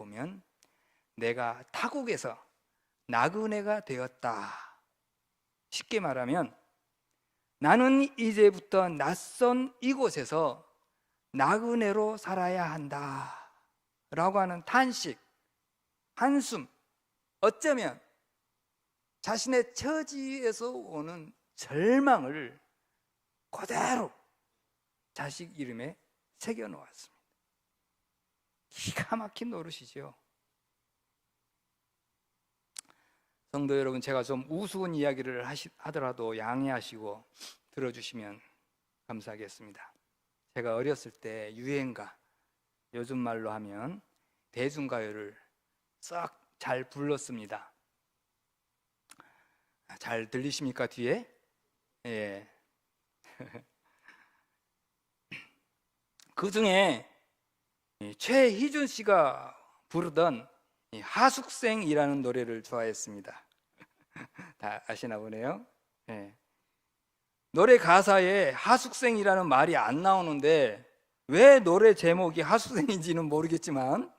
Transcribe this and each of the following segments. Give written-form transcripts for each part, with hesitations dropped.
보면 내가 타국에서 나그네가 되었다. 쉽게 말하면 나는 이제부터 낯선 이곳에서 나그네로 살아야 한다 라고 하는 탄식, 한숨, 어쩌면 자신의 처지에서 오는 절망을 그대로 자식 이름에 새겨놓았습니다. 기가 막힌 노릇이죠. 성도 여러분, 제가 좀 우스운 이야기를 하더라도 양해하시고 들어주시면 감사하겠습니다. 제가 어렸을 때 유행가, 요즘 말로 하면 대중가요를 싹 잘 불렀습니다. 잘 들리십니까, 뒤에? 예. 그 중에 최희준 씨가 부르던 하숙생이라는 노래를 좋아했습니다. 다 아시나 보네요. 예. 노래 가사에 하숙생이라는 말이 안 나오는데 왜 노래 제목이 하숙생인지는 모르겠지만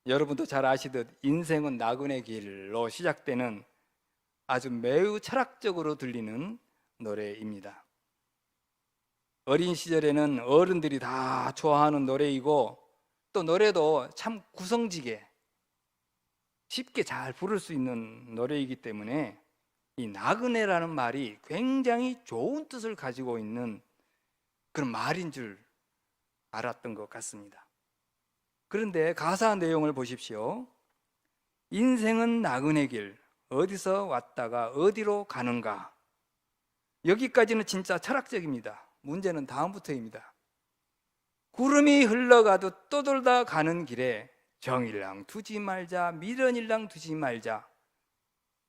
여러분도 잘 아시듯 인생은 나그네 길로 시작되는 아주 매우 철학적으로 들리는 노래입니다. 어린 시절에는 어른들이 다 좋아하는 노래이고 또 노래도 참 구성지게 쉽게 잘 부를 수 있는 노래이기 때문에 이 나그네라는 말이 굉장히 좋은 뜻을 가지고 있는 그런 말인 줄 알았던 것 같습니다. 그런데 가사 내용을 보십시오. 인생은 나그네 길, 어디서 왔다가 어디로 가는가. 여기까지는 진짜 철학적입니다. 문제는 다음부터입니다. 구름이 흘러가듯 떠돌다 가는 길에 정일랑 두지 말자, 미련일랑 두지 말자.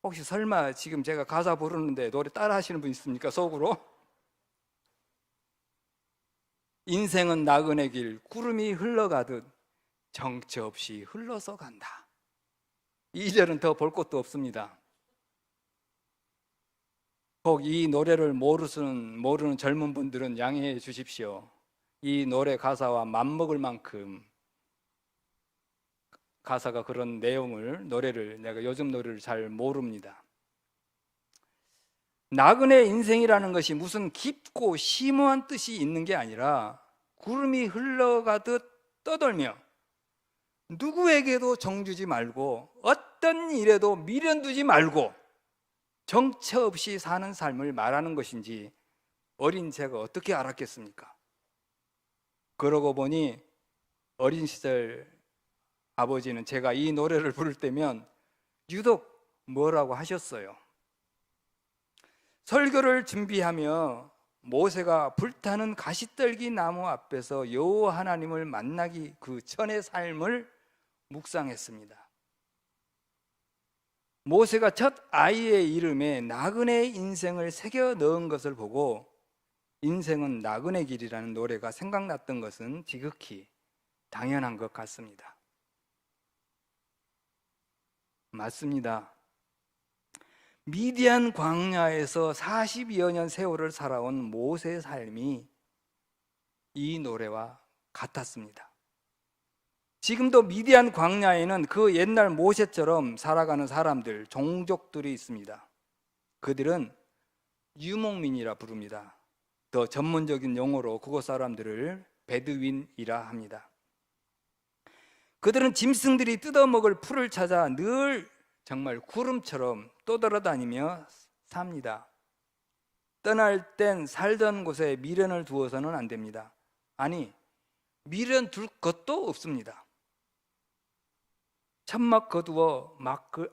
혹시 설마 지금 제가 가사 부르는데 노래 따라 하시는 분 있습니까? 속으로? 인생은 나그네 길, 구름이 흘러가듯 정처 없이 흘러서 간다. 2절은 더 볼 것도 없습니다. 혹 이 노래를 모르는 젊은 분들은 양해해 주십시오. 이 노래 가사와 맞먹을 만큼 가사가 그런 내용을, 노래를, 내가 요즘 노래를 잘 모릅니다. 나그네 인생이라는 것이 무슨 깊고 심오한 뜻이 있는 게 아니라 구름이 흘러가듯 떠돌며 누구에게도 정주지 말고 어떤 일에도 미련 두지 말고 정처 없이 사는 삶을 말하는 것인지 어린 제가 어떻게 알았겠습니까? 그러고 보니 어린 시절 아버지는 제가 이 노래를 부를 때면 유독 뭐라고 하셨어요. 설교를 준비하며 모세가 불타는 가시떨기 나무 앞에서 여호와 하나님을 만나기 그 전의 삶을 묵상했습니다. 모세가 첫 아이의 이름에 나그네 인생을 새겨 넣은 것을 보고 인생은 나그네 길이라는 노래가 생각났던 것은 지극히 당연한 것 같습니다. 맞습니다. 미디안 광야에서 40여 년 세월을 살아온 모세의 삶이 이 노래와 같았습니다. 지금도 미디안 광야에는 그 옛날 모세처럼 살아가는 사람들, 종족들이 있습니다. 그들은 유목민이라 부릅니다. 더 전문적인 용어로 그곳 사람들을 베드윈이라 합니다. 그들은 짐승들이 뜯어먹을 풀을 찾아 늘 정말 구름처럼 떠돌아다니며 삽니다. 떠날 땐 살던 곳에 미련을 두어서는 안 됩니다. 아니, 미련 둘 것도 없습니다. 천막 거두어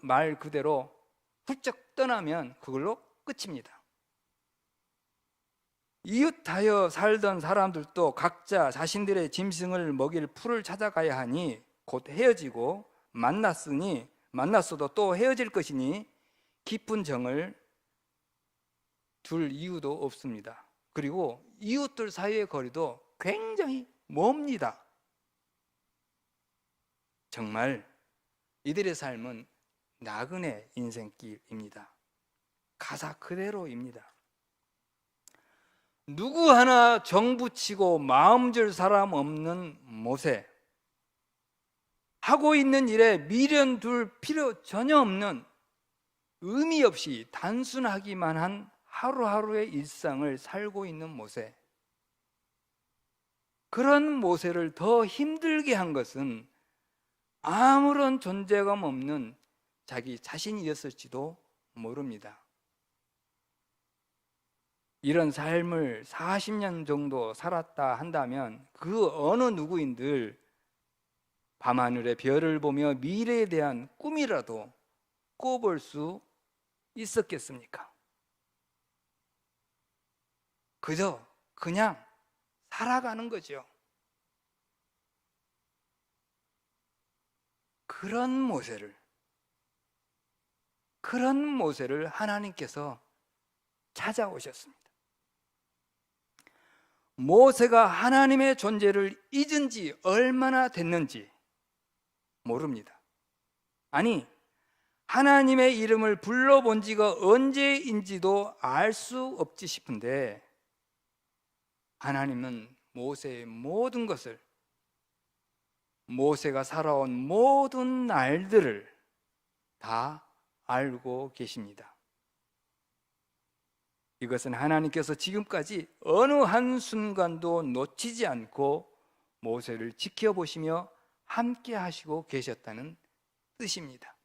말 그대로 훌쩍 떠나면 그걸로 끝입니다. 이웃하여 살던 사람들도 각자 자신들의 짐승을 먹일 풀을 찾아가야 하니 곧 헤어지고 만났어도 또 헤어질 것이니 깊은 정을 둘 이유도 없습니다. 그리고 이웃들 사이의 거리도 굉장히 멉니다. 정말 이들의 삶은 나그네 인생길입니다. 가사 그대로입니다. 누구 하나 정 붙이고 마음 줄 사람 없는 모세, 하고 있는 일에 미련 둘 필요 전혀 없는, 의미 없이 단순하기만 한 하루하루의 일상을 살고 있는 모세. 그런 모세를 더 힘들게 한 것은 아무런 존재감 없는 자기 자신이었을지도 모릅니다. 이런 삶을 40년 정도 살았다 한다면 그 어느 누구인들 밤하늘의 별을 보며 미래에 대한 꿈이라도 꿔볼 수 있었겠습니까? 그냥 살아가는 거죠. 그런 모세를 하나님께서 찾아오셨습니다. 모세가 하나님의 존재를 잊은 지 얼마나 됐는지 모릅니다. 아니, 하나님의 이름을 불러본 지가 언제인지도 알 수 없지 싶은데, 하나님은 모세의 모든 것을, 모세가 살아온 모든 날들을 다 알고 계십니다. 이것은 하나님께서 지금까지 어느 한순간도 놓치지 않고 모세를 지켜보시며 함께 하시고 계셨다는 뜻입니다.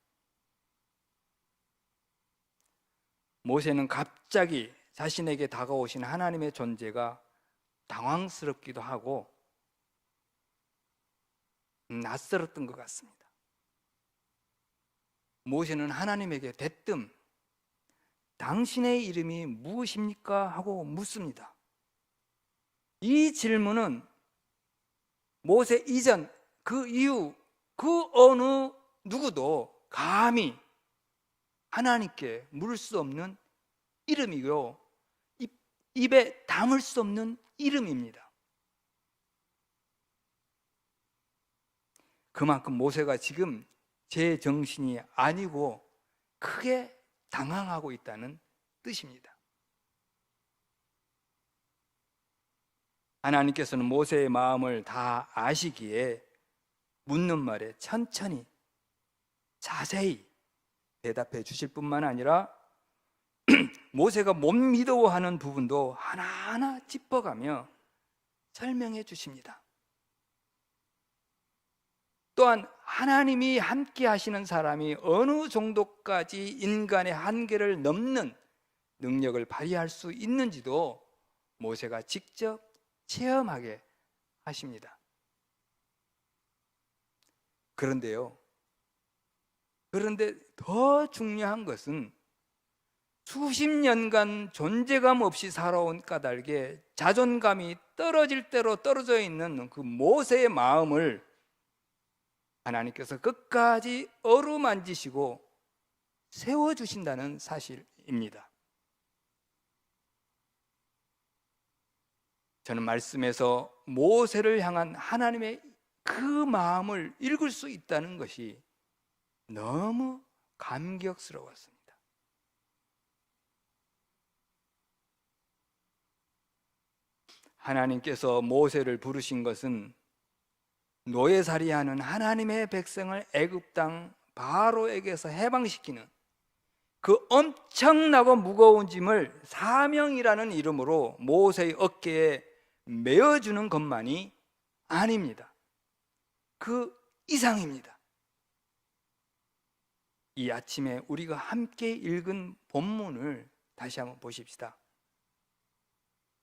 모세는 갑자기 자신에게 다가오신 하나님의 존재가 당황스럽기도 하고 낯설었던 것 같습니다. 모세는 하나님에게 대뜸 당신의 이름이 무엇입니까? 하고 묻습니다. 이 질문은 모세 이전, 그 이후 그 어느 누구도 감히 하나님께 물을 수 없는 이름이고 입에 담을 수 없는 이름입니다. 그만큼 모세가 지금 제 정신이 아니고 크게 당황하고 있다는 뜻입니다. 하나님께서는 모세의 마음을 다 아시기에 묻는 말에 천천히 자세히 대답해 주실 뿐만 아니라 모세가 못 믿어하는 부분도 하나하나 짚어가며 설명해 주십니다. 또한 하나님이 함께 하시는 사람이 어느 정도까지 인간의 한계를 넘는 능력을 발휘할 수 있는지도 모세가 직접 체험하게 하십니다. 그런데 더 중요한 것은 수십 년간 존재감 없이 살아온 까닭에 자존감이 떨어질 대로 떨어져 있는 그 모세의 마음을 하나님께서 끝까지 어루만지시고 세워주신다는 사실입니다. 저는 말씀에서 모세를 향한 하나님의 그 마음을 읽을 수 있다는 것이 너무 감격스러웠습니다. 하나님께서 모세를 부르신 것은 노예살이하는 하나님의 백성을 애굽 땅 바로에게서 해방시키는 그 엄청나고 무거운 짐을 사명이라는 이름으로 모세의 어깨에 메어주는 것만이 아닙니다. 그 이상입니다. 이 아침에 우리가 함께 읽은 본문을 다시 한번 보십시다.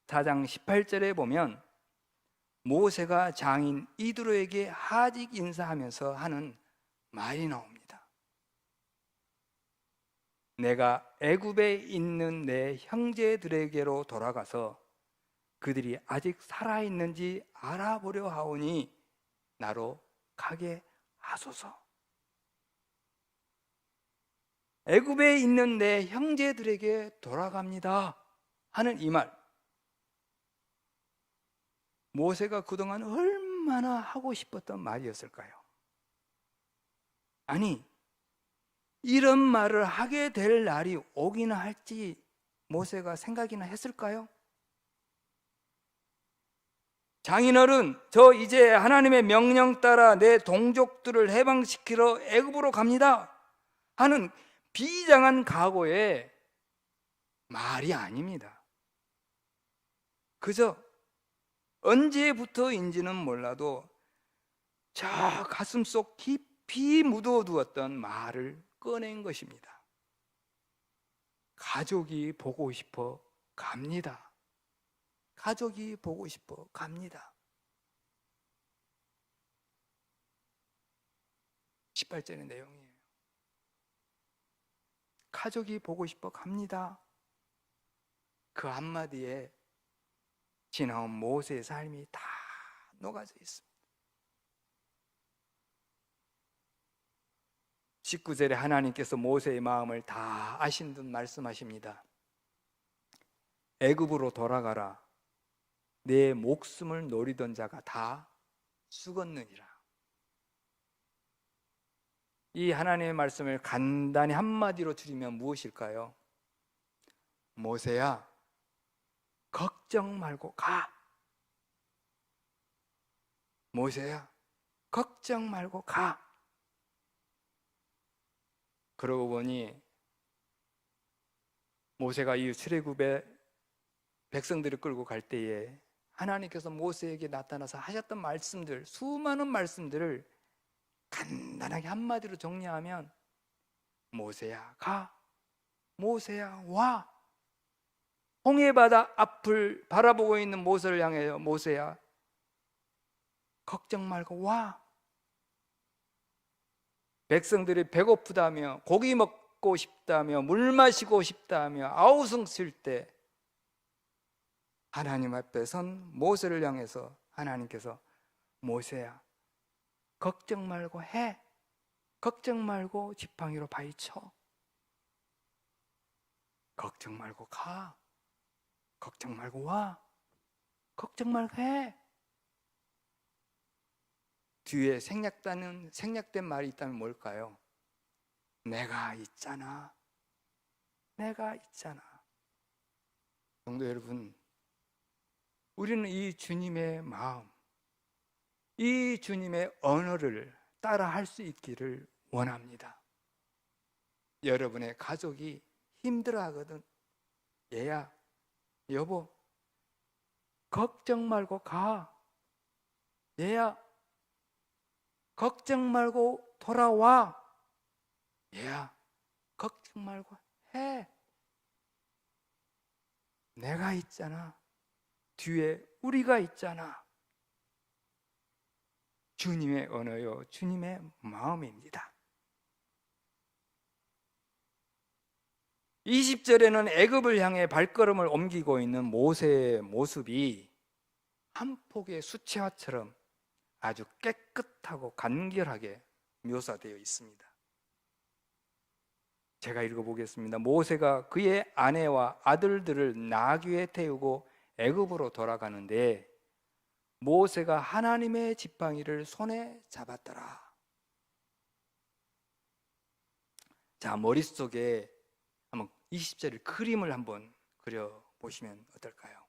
4장 18절에 보면 모세가 장인 이드로에게 하직 인사하면서 하는 말이 나옵니다. 내가 애굽에 있는 내 형제들에게로 돌아가서 그들이 아직 살아있는지 알아보려 하오니 나로 가게 하소서. 애굽에 있는 내 형제들에게 돌아갑니다 하는 이 말, 모세가 그동안 얼마나 하고 싶었던 말이었을까요? 아니, 이런 말을 하게 될 날이 오기나 할지 모세가 생각이나 했을까요? 장인어른, 저 이제 하나님의 명령 따라 내 동족들을 해방시키러 애굽으로 갑니다 하는 비장한 각오의 말이 아닙니다. 그저 언제부터인지는 몰라도 저 가슴속 깊이 묻어두었던 말을 꺼낸 것입니다. 가족이 보고 싶어 갑니다. 가족이 보고 싶어 갑니다. 18절의 내용이에요. 가족이 보고 싶어 갑니다. 그 한마디에 지나온 모세의 삶이 다 녹아져 있습니다. 19절에 하나님께서 모세의 마음을 다 아신 듯 말씀하십니다. 애굽으로 돌아가라. 내 목숨을 노리던 자가 다 죽었느니라. 이 하나님의 말씀을 간단히 한마디로 줄이면 무엇일까요? 모세야, 걱정 말고 가. 모세야, 걱정 말고 가. 그러고 보니 모세가 이 출애굽에 백성들을 끌고 갈 때에 하나님께서 모세에게 나타나서 하셨던 말씀들, 수많은 말씀들을 간단하게 한마디로 정리하면 모세야 가, 모세야 와. 홍해바다 앞을 바라보고 있는 모세를 향해요. 모세야 걱정 말고 와. 백성들이 배고프다며 고기 먹고 싶다며 물 마시고 싶다며 아우성 칠 때 하나님 앞에 선 모세를 향해서 하나님께서 모세야 걱정 말고 해. 걱정 말고 지팡이로 파헤쳐. 걱정 말고 가. 걱정 말고 와. 걱정 말고 해. 뒤에 생략된 말이 있다면 뭘까요? 내가 있잖아. 내가 있잖아. 성도 여러분, 우리는 이 주님의 마음, 이 주님의 언어를 따라 할 수 있기를 원합니다. 여러분의 가족이 힘들어하거든. 얘야, 여보, 걱정 말고 가. 얘야, 걱정 말고 돌아와. 얘야, 걱정 말고 해. 내가 있잖아. 뒤에 우리가 있잖아. 주님의 언어요, 주님의 마음입니다. 20절에는 애굽을 향해 발걸음을 옮기고 있는 모세의 모습이 한 폭의 수채화처럼 아주 깨끗하고 간결하게 묘사되어 있습니다. 제가 읽어보겠습니다. 모세가 그의 아내와 아들들을 나귀에 태우고 애굽으로 돌아가는데 모세가 하나님의 지팡이를 손에 잡았더라. 자, 머릿속에 한번 20절의 그림을 한번 그려보시면 어떨까요?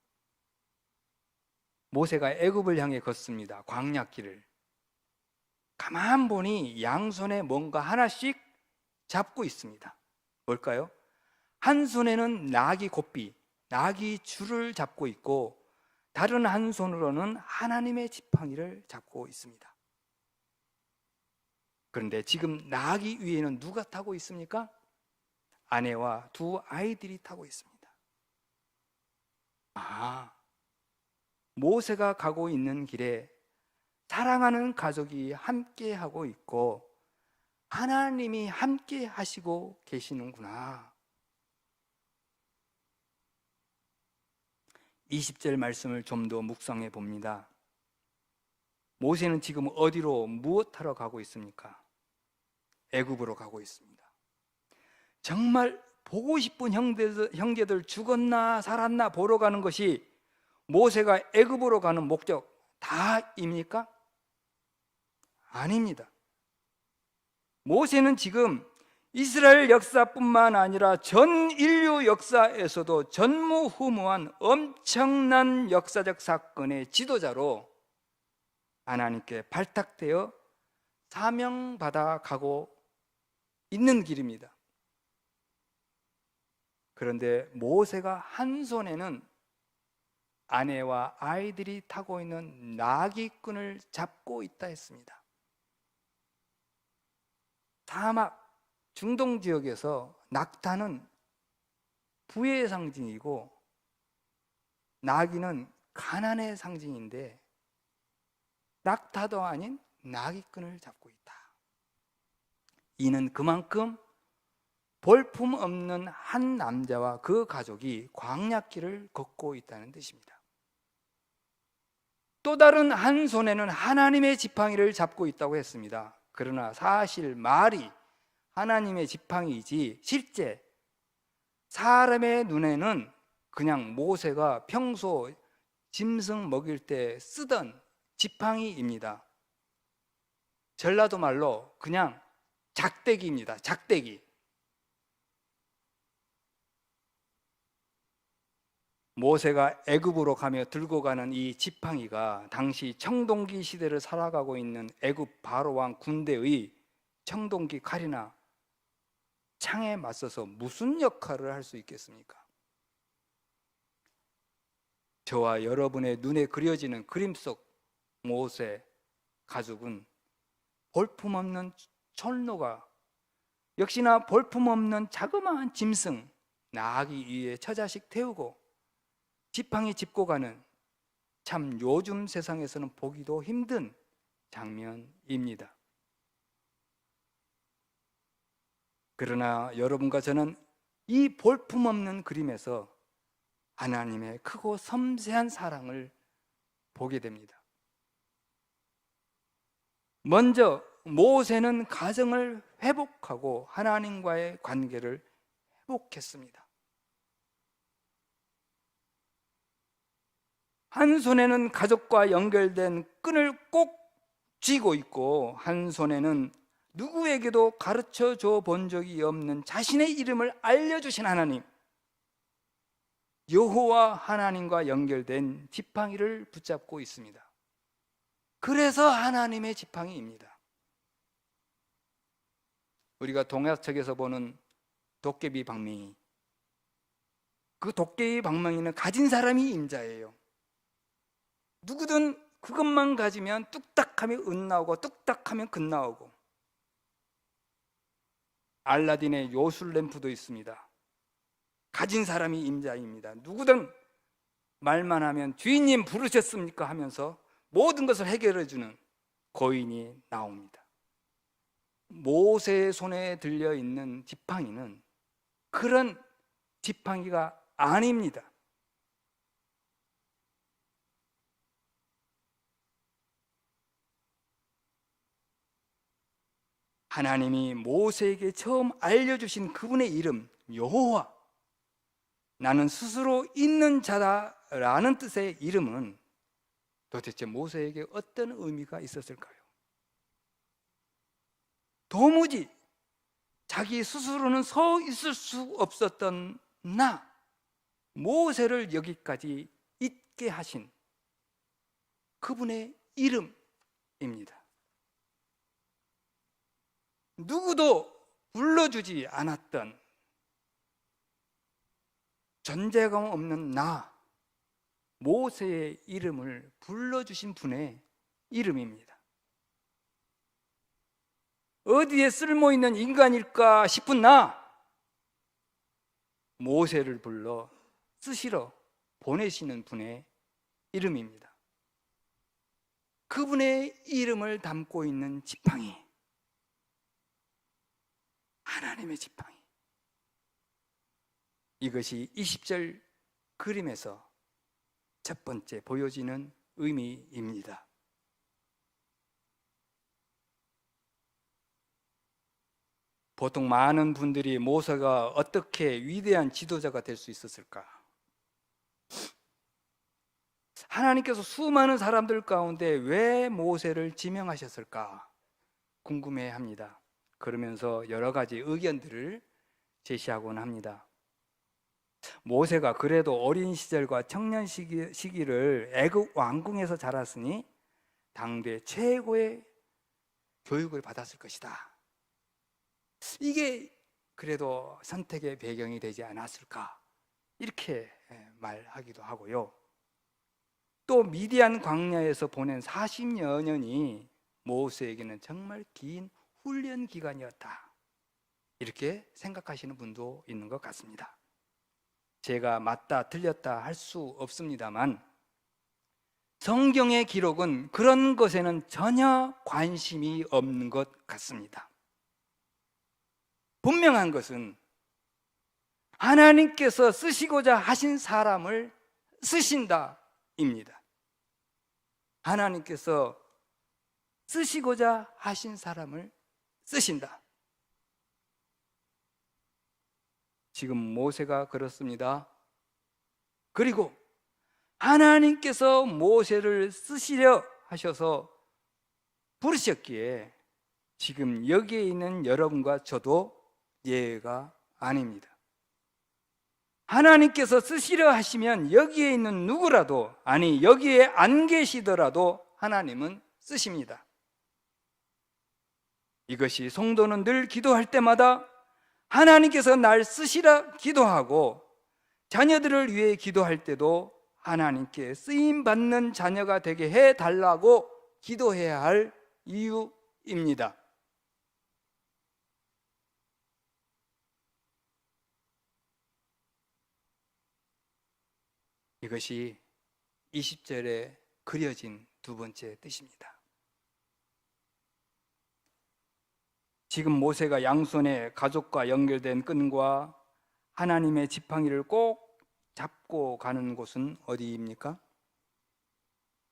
모세가 애굽을 향해 걷습니다. 광야길을. 가만 보니 양손에 뭔가 하나씩 잡고 있습니다. 뭘까요? 한 손에는 나귀 곱비, 나귀 줄을 잡고 있고 다른 한 손으로는 하나님의 지팡이를 잡고 있습니다. 그런데 지금 나귀 위에는 누가 타고 있습니까? 아내와 두 아이들이 타고 있습니다. 모세가 가고 있는 길에 사랑하는 가족이 함께 하고 있고 하나님이 함께 하시고 계시는구나. 20절 말씀을 좀 더 묵상해 봅니다. 모세는 지금 어디로 무엇하러 가고 있습니까? 애굽으로 가고 있습니다. 정말 보고 싶은 형제들 죽었나 살았나 보러 가는 것이 모세가 애굽으로 가는 목적 다입니까? 아닙니다. 모세는 지금 이스라엘 역사뿐만 아니라 전 인류 역사에서도 전무후무한 엄청난 역사적 사건의 지도자로 하나님께 발탁되어 사명받아 가고 있는 길입니다. 그런데 모세가 한 손에는 아내와 아이들이 타고 있는 나귀끈을 잡고 있다 했습니다. 사막 중동 지역에서 낙타는 부의 상징이고 나귀는 가난의 상징인데 낙타도 아닌 나귀끈을 잡고 있다. 이는 그만큼 볼품없는 한 남자와 그 가족이 광야길을 걷고 있다는 뜻입니다. 또 다른 한 손에는 하나님의 지팡이를 잡고 있다고 했습니다. 그러나 사실 말이 하나님의 지팡이이지 실제 사람의 눈에는 그냥 모세가 평소 짐승 먹일 때 쓰던 지팡이입니다. 전라도 말로 그냥 작대기입니다. 작대기. 모세가 애굽으로 가며 들고 가는 이 지팡이가 당시 청동기 시대를 살아가고 있는 애굽 바로왕 군대의 청동기 칼이나 창에 맞서서 무슨 역할을 할 수 있겠습니까? 저와 여러분의 눈에 그려지는 그림 속 모세 가족은 볼품없는 철노가, 역시나 볼품없는 자그마한 짐승 나귀 위에 처자식 태우고 지팡이 짚고 가는 참 요즘 세상에서는 보기도 힘든 장면입니다. 그러나 여러분과 저는 이 볼품없는 그림에서 하나님의 크고 섬세한 사랑을 보게 됩니다. 먼저 모세는 가정을 회복하고 하나님과의 관계를 회복했습니다. 한 손에는 가족과 연결된 끈을 꼭 쥐고 있고 한 손에는 누구에게도 가르쳐 줘 본 적이 없는 자신의 이름을 알려주신 하나님, 여호와 하나님과 연결된 지팡이를 붙잡고 있습니다. 그래서 하나님의 지팡이입니다. 우리가 동화책에서 보는 도깨비 방망이, 그 도깨비 방망이는 가진 사람이 임자예요. 누구든 그것만 가지면 뚝딱하면 은 나오고 뚝딱하면 금 나오고. 알라딘의 요술 램프도 있습니다. 가진 사람이 임자입니다. 누구든 말만 하면 주인님 부르셨습니까 하면서 모든 것을 해결해 주는 거인이 나옵니다. 모세의 손에 들려 있는 지팡이는 그런 지팡이가 아닙니다. 하나님이 모세에게 처음 알려주신 그분의 이름 여호와, 나는 스스로 있는 자다라는 뜻의 이름은 도대체 모세에게 어떤 의미가 있었을까요? 도무지 자기 스스로는 서 있을 수 없었던 모세를 여기까지 있게 하신 그분의 이름입니다. 누구도 불러주지 않았던 존재감 없는 모세의 이름을 불러주신 분의 이름입니다. 어디에 쓸모있는 인간일까 싶은 모세를 불러 쓰시러 보내시는 분의 이름입니다. 그분의 이름을 담고 있는 지팡이, 하나님의 지팡이. 이것이 20절 그림에서 첫 번째 보여지는 의미입니다. 보통 많은 분들이 모세가 어떻게 위대한 지도자가 될 수 있었을까? 하나님께서 수많은 사람들 가운데 왜 모세를 지명하셨을까 궁금해합니다. 그러면서 여러 가지 의견들을 제시하곤 합니다. 모세가 그래도 어린 시절과 청년 시기를 애굽 왕궁에서 자랐으니 당대 최고의 교육을 받았을 것이다. 이게 그래도 선택의 배경이 되지 않았을까, 이렇게 말하기도 하고요. 또 미디안 광야에서 보낸 40여 년이 모세에게는 정말 긴 훈련 기간이었다, 이렇게 생각하시는 분도 있는 것 같습니다. 제가 맞다 틀렸다 할 수 없습니다만 성경의 기록은 그런 것에는 전혀 관심이 없는 것 같습니다. 분명한 것은 하나님께서 쓰시고자 하신 사람을 쓰신다입니다. 하나님께서 쓰시고자 하신 사람을 쓰신다. 지금 모세가 그렇습니다. 그리고 하나님께서 모세를 쓰시려 하셔서 부르셨기에 지금 여기에 있는 여러분과 저도 예외가 아닙니다. 하나님께서 쓰시려 하시면 여기에 있는 누구라도, 아니 여기에 안 계시더라도 하나님은 쓰십니다. 이것이 성도는 늘 기도할 때마다 하나님께서 날 쓰시라 기도하고, 자녀들을 위해 기도할 때도 하나님께 쓰임받는 자녀가 되게 해달라고 기도해야 할 이유입니다. 이것이 20절에 그려진 두 번째 뜻입니다. 지금 모세가 양손에 가족과 연결된 끈과 하나님의 지팡이를 꼭 잡고 가는 곳은 어디입니까?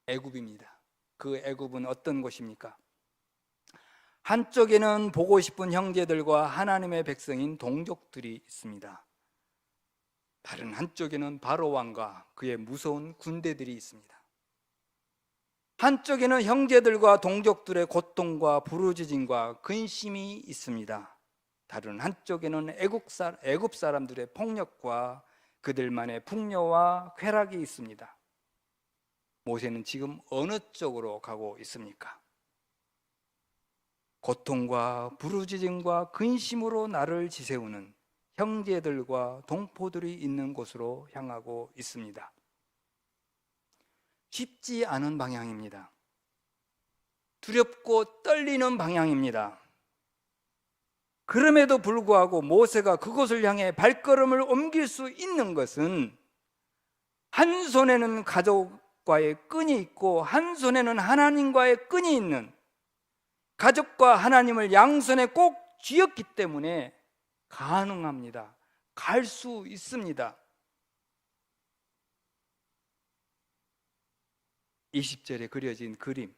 애굽입니다. 그 애굽은 어떤 곳입니까? 한쪽에는 보고 싶은 형제들과 하나님의 백성인 동족들이 있습니다. 다른 한쪽에는 바로 왕과 그의 무서운 군대들이 있습니다. 한쪽에는 형제들과 동족들의 고통과 부르짖음과 근심이 있습니다. 다른 한쪽에는 애굽 사람들의 폭력과 그들만의 풍요와 쾌락이 있습니다. 모세는 지금 어느 쪽으로 가고 있습니까? 고통과 부르짖음과 근심으로 나를 지새우는 형제들과 동포들이 있는 곳으로 향하고 있습니다. 쉽지 않은 방향입니다. 두렵고 떨리는 방향입니다. 그럼에도 불구하고 모세가 그곳을 향해 발걸음을 옮길 수 있는 것은 한 손에는 가족과의 끈이 있고 한 손에는 하나님과의 끈이 있는, 가족과 하나님을 양손에 꼭 쥐었기 때문에 가능합니다. 갈 수 있습니다. 20절에 그려진 그림,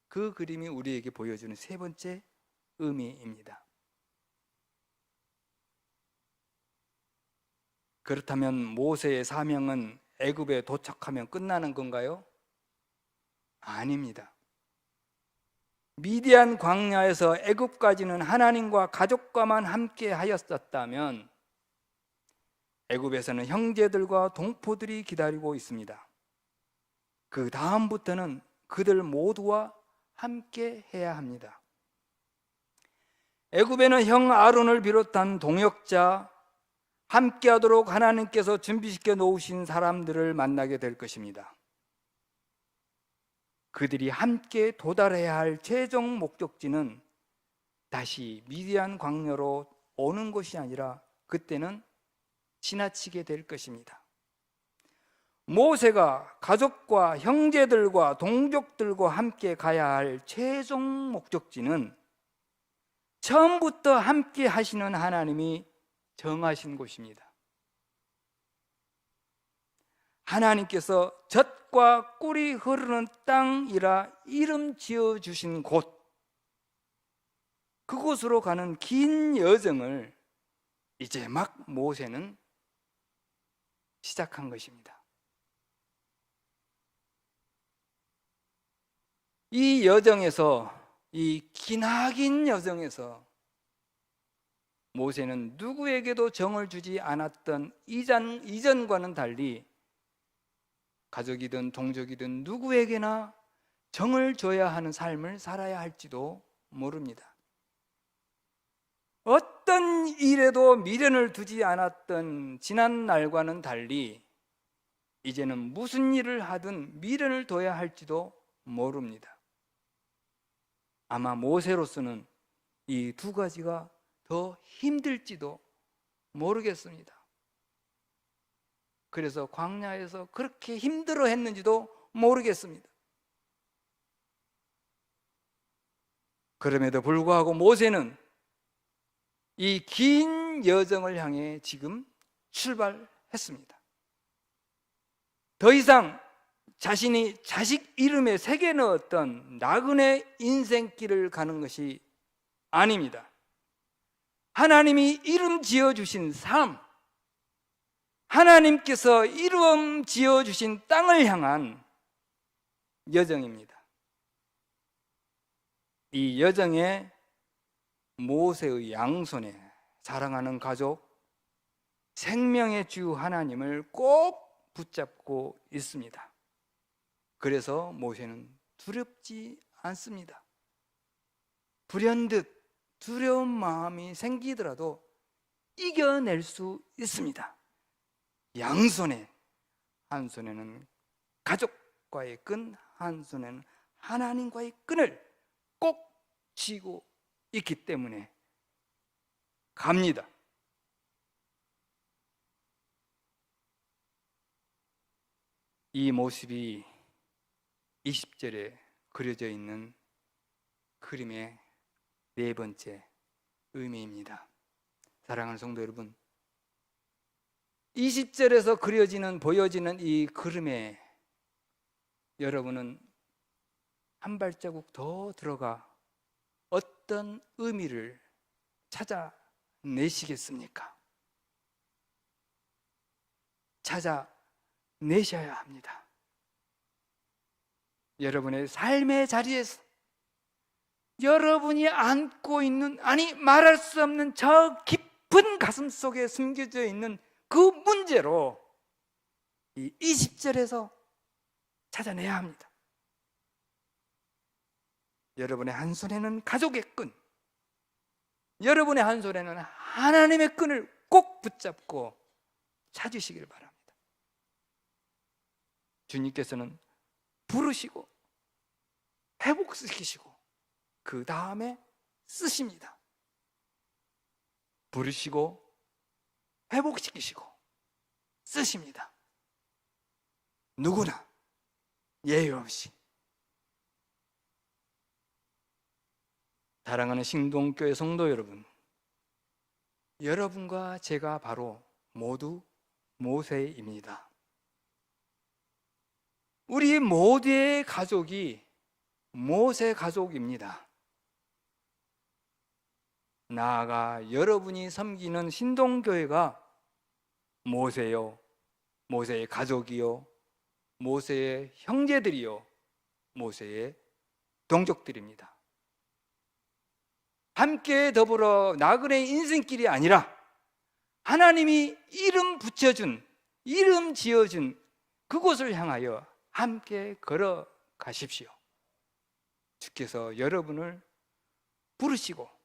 그 그림이 우리에게 보여주는 세 번째 의미입니다. 그렇다면 모세의 사명은 애굽에 도착하면 끝나는 건가요? 아닙니다. 미디안 광야에서 애굽까지는 하나님과 가족과만 함께 하였었다면 애굽에서는 형제들과 동포들이 기다리고 있습니다. 그 다음부터는 그들 모두와 함께 해야 합니다. 애굽에는 형 아론을 비롯한 동역자, 함께하도록 하나님께서 준비시켜 놓으신 사람들을 만나게 될 것입니다. 그들이 함께 도달해야 할 최종 목적지는 다시 미디안 광야로 오는 것이 아니라 그때는 지나치게 될 것입니다. 모세가 가족과 형제들과 동족들과 함께 가야 할 최종 목적지는 처음부터 함께 하시는 하나님이 정하신 곳입니다. 하나님께서 젖과 꿀이 흐르는 땅이라 이름 지어주신 곳, 그곳으로 가는 긴 여정을 이제 막 모세는 시작한 것입니다. 이 여정에서, 이 기나긴 여정에서 모세는 누구에게도 정을 주지 않았던 이전과는 달리 가족이든 동족이든 누구에게나 정을 줘야 하는 삶을 살아야 할지도 모릅니다. 어떤 일에도 미련을 두지 않았던 지난 날과는 달리 이제는 무슨 일을 하든 미련을 둬야 할지도 모릅니다. 아마 모세로서는 이 두 가지가 더 힘들지도 모르겠습니다. 그래서 광야에서 그렇게 힘들어 했는지도 모르겠습니다. 그럼에도 불구하고 모세는 이 긴 여정을 향해 지금 출발했습니다. 더 이상 자신이 자식 이름에 새겨 넣었던 나그네 인생길을 가는 것이 아닙니다. 하나님이 이름 지어주신 삶, 하나님께서 이름 지어주신 땅을 향한 여정입니다. 이 여정에 모세의 양손에 사랑하는 가족, 생명의 주 하나님을 꼭 붙잡고 있습니다. 그래서 모세는 두렵지 않습니다. 불현듯 두려운 마음이 생기더라도 이겨낼 수 있습니다. 양손에, 한 손에는 가족과의 끈, 한 손에는 하나님과의 끈을 꼭 쥐고 있기 때문에 갑니다. 이 모습이 20절에 그려져 있는 그림의 네 번째 의미입니다. 사랑하는 성도 여러분, 20절에서 보여지는 이 그림에 여러분은 한 발자국 더 들어가 어떤 의미를 찾아내시겠습니까? 찾아내셔야 합니다. 여러분의 삶의 자리에서 여러분이 안고 있는, 아니 말할 수 없는 저 깊은 가슴 속에 숨겨져 있는 그 문제로 이 20절에서 찾아내야 합니다. 여러분의 한 손에는 가족의 끈, 여러분의 한 손에는 하나님의 끈을 꼭 붙잡고 찾으시길 바랍니다. 주님께서는 부르시고 회복시키시고 그 다음에 쓰십니다. 부르시고 회복시키시고 쓰십니다. 누구나 예외 없이. 사랑하는 신동교회 성도 여러분, 여러분과 제가 바로 모두 모세입니다. 우리 모두의 가족이 모세 가족입니다. 나아가 여러분이 섬기는 신동교회가 모세요, 모세의 가족이요, 모세의 형제들이요, 모세의 동족들입니다. 함께 더불어 나그네 인생길이 아니라 하나님이 이름 붙여준, 이름 지어준 그곳을 향하여 함께 걸어가십시오. 주께서 여러분을 부르시고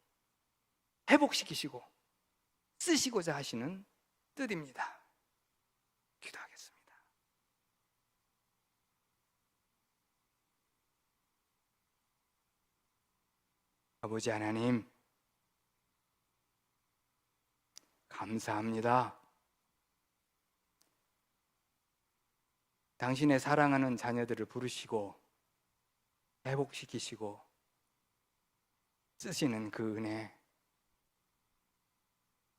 회복시키시고 쓰시고자 하시는 뜻입니다. 기도하겠습니다. 아버지 하나님, 감사합니다. 당신의 사랑하는 자녀들을 부르시고 회복시키시고 쓰시는 그 은혜,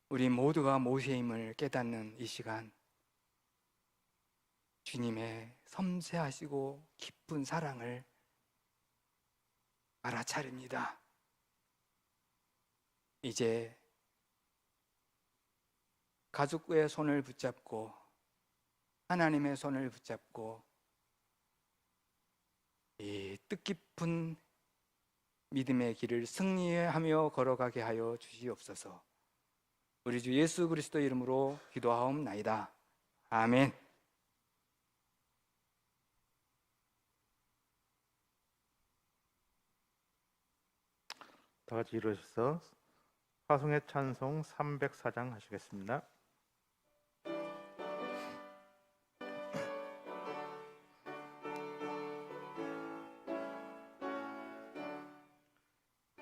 우리 모두가 모세임을 깨닫는 이 시간, 주님의 섬세하시고 깊은 사랑을 알아차립니다. 이제 가족의 손을 붙잡고 하나님의 손을 붙잡고 이 뜻깊은 믿음의 길을 승리하며 걸어가게 하여 주시옵소서. 우리 주 예수 그리스도 이름으로 기도하옵나이다. 아멘. 다 같이 일어서서 화성의 찬송 304장 하시겠습니다.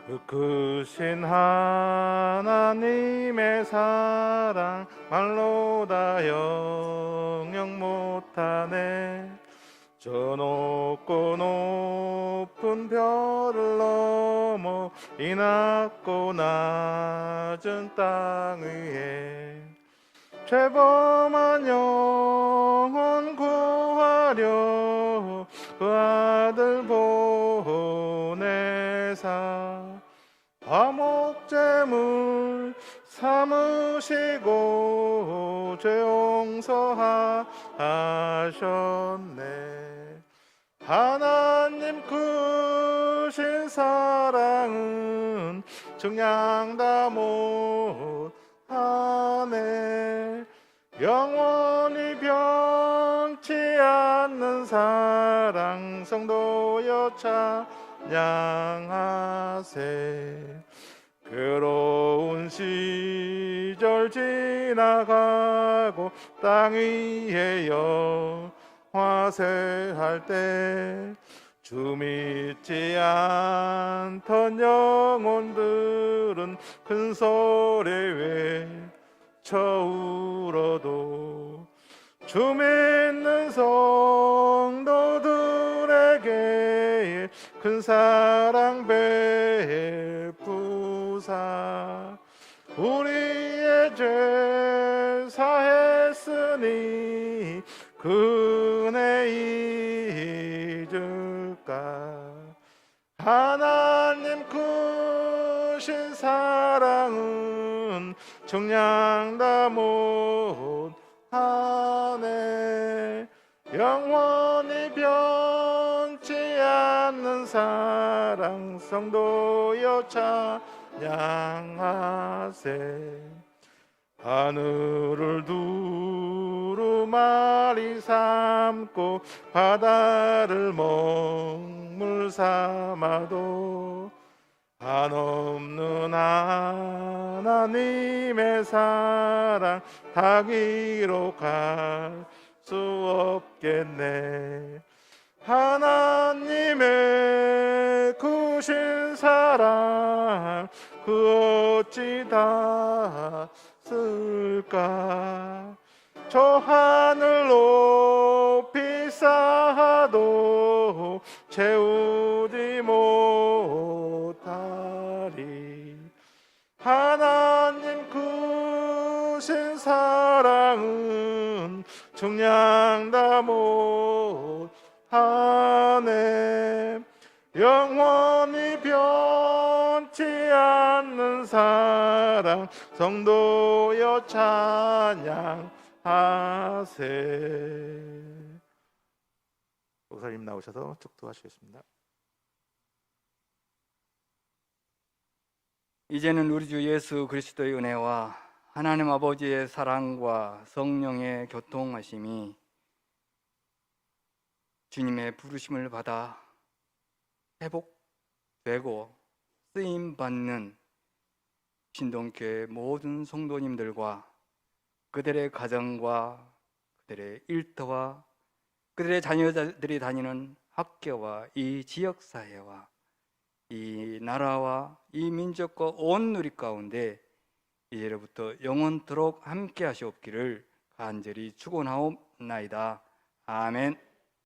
그 크신 하나님의 사랑 말로 다 영영 못하네. 저 높고 높은 별을 넘어 이 낮고 낮은 땅 위에 죄범한 영혼 구하려 그 아들 보내사 화목제물 삼으시고 죄 용서하셨네. 하나님 크신 사랑은 정량 다 못하네. 영원히 변치 않는 사랑 성도여 찬양하세. 괴로운 시절 지나가고 땅 위에 영화세할 때 주 믿지 않던 영혼들은 큰 소리 외쳐 울어도 주 믿는 성도들에게 큰 사랑 베푸사 우리의 죄 사했으니 그 은혜 잊을까. 하나님 크신 사랑은 정량 다 못하네. 영원히 변치 않는 사랑 성도여 찬양하세. 하늘을 두루마리 삼고 바다를 먹물 삼아도 한없는 하나님의 사랑 다 기록할 수 없겠네. 하나님의 크신 사랑 그 어찌 다 쓸까. 저 하늘 높이 쌓아도 채우지 못하리. 하나님 크신 사랑은 정량 다 못하네. 영원히 변치 않는 사랑 성도여 찬양하세. 목사님 나오셔서 축도하시겠습니다. 이제는 우리 주 예수 그리스도의 은혜와 하나님 아버지의 사랑과 성령의 교통하심이 주님의 부르심을 받아 회복되고 쓰임받는 신동교회 모든 성도님들과 그들의 가정과 그들의 일터와 그들의 자녀들이 다니는 학교와 이 지역사회와 이 나라와 이 민족과 온 누리 가운데 이제로부터 영원토록 함께 하시옵기를 간절히 축원하옵나이다. 아멘.